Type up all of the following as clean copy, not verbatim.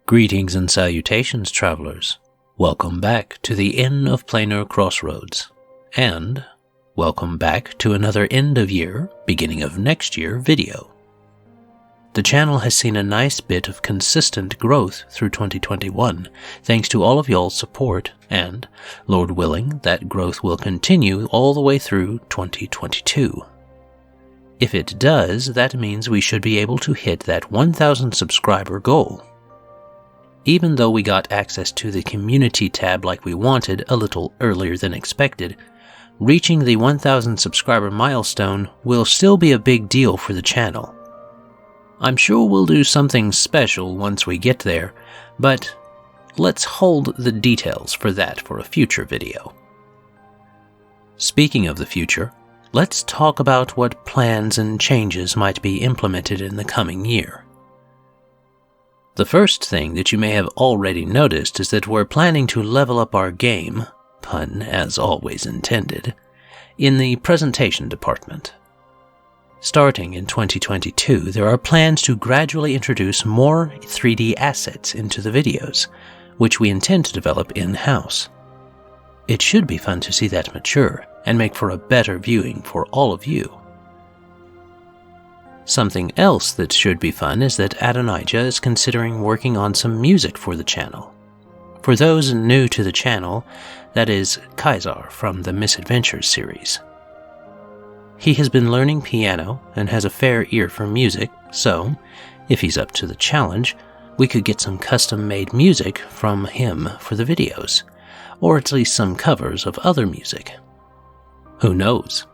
Greetings and salutations, travelers. Welcome back to the Inn of Planar Crossroads, and welcome back to another end of year, beginning of next year video. The channel has seen a nice bit of consistent growth through 2021, thanks to all of y'all's support, and, Lord willing, that growth will continue all the way through 2022. If it does, that means we should be able to hit that 1,000 subscriber goal. Even though we got access to the community tab like we wanted a little earlier than expected, reaching the 1,000 subscriber milestone will still be a big deal for the channel. I'm sure we'll do something special once we get there, but let's hold the details for that for a future video. Speaking of the future, let's talk about what plans and changes might be implemented in the coming year. The first thing that you may have already noticed is that we're planning to level up our game, pun as always intended, in the presentation department. Starting in 2022, there are plans to gradually introduce more 3D assets into the videos, which we intend to develop in-house. It should be fun to see that mature and make for a better viewing for all of you. Something else that should be fun is that Adonijah is considering working on some music for the channel. For those new to the channel, that is Kaisar from the Misadventures series. He has been learning piano and has a fair ear for music, so, if he's up to the challenge, we could get some custom-made music from him for the videos, or at least some covers of other music. Who knows?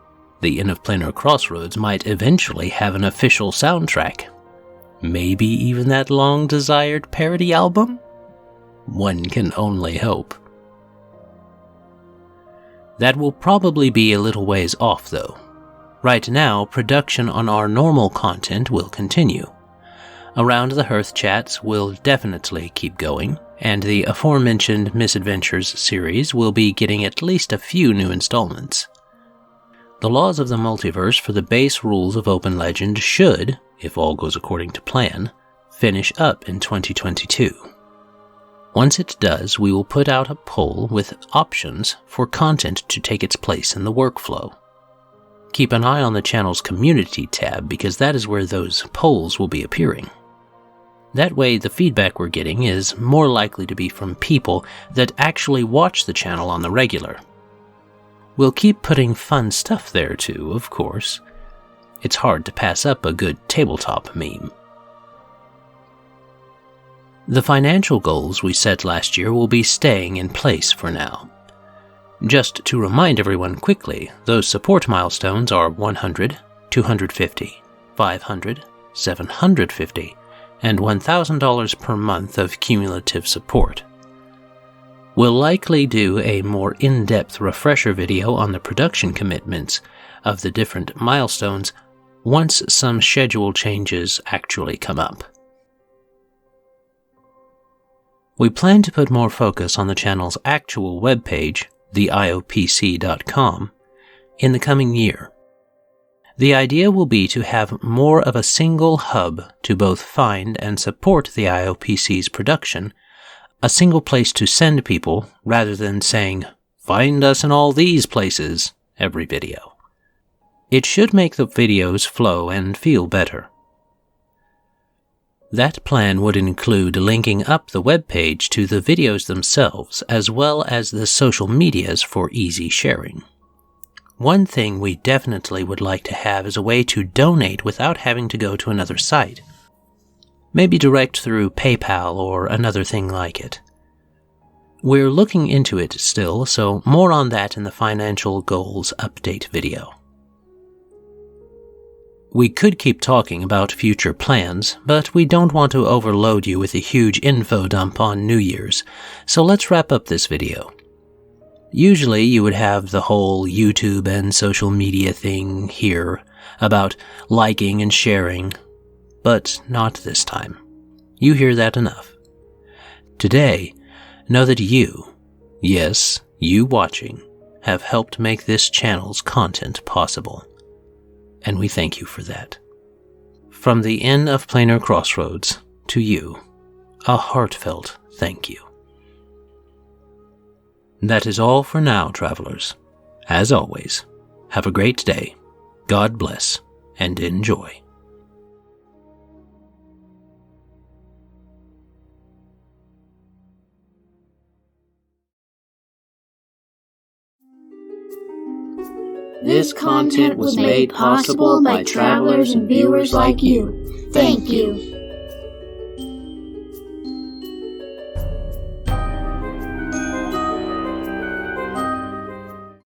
The Inn of Planar Crossroads might eventually have an official soundtrack. Maybe even that long-desired parody album? One can only hope. That will probably be a little ways off, though. Right now, production on our normal content will continue. Around the Hearth chats will definitely keep going, and the aforementioned Misadventures series will be getting at least a few new installments. The laws of the multiverse for the base rules of Open Legend should, if all goes according to plan, finish up in 2022. Once it does, we will put out a poll with options for content to take its place in the workflow. Keep an eye on the channel's community tab because that is where those polls will be appearing. That way, the feedback we're getting is more likely to be from people that actually watch the channel on the regular. We'll keep putting fun stuff there too, of course. It's hard to pass up a good tabletop meme. The financial goals we set last year will be staying in place for now. Just to remind everyone quickly, those support milestones are 100, 250, 500, 750, and $1,000 per month of cumulative support. We'll likely do a more in-depth refresher video on the production commitments of the different milestones once some schedule changes actually come up. We plan to put more focus on the channel's actual webpage, theiopc.com, in the coming year. The idea will be to have more of a single hub to both find and support the IOPC's production, a single place to send people rather than saying, "Find us in all these places," every video. It should make the videos flow and feel better. That plan would include linking up the webpage to the videos themselves as well as the social medias for easy sharing. One thing we definitely would like to have is a way to donate without having to go to another site. Maybe direct through PayPal or another thing like it. We're looking into it still, so more on that in the financial goals update video. We could keep talking about future plans, but we don't want to overload you with a huge info dump on New Year's, so let's wrap up this video. Usually you would have the whole YouTube and social media thing here about liking and sharing, but not this time. You hear that enough. Today, know that you, yes, you watching, have helped make this channel's content possible. And we thank you for that. From the Inn of Planar Crossroads to you, a heartfelt thank you. That is all for now, travelers. As always, have a great day, God bless, and enjoy. This content was made possible by travelers and viewers like you. Thank you.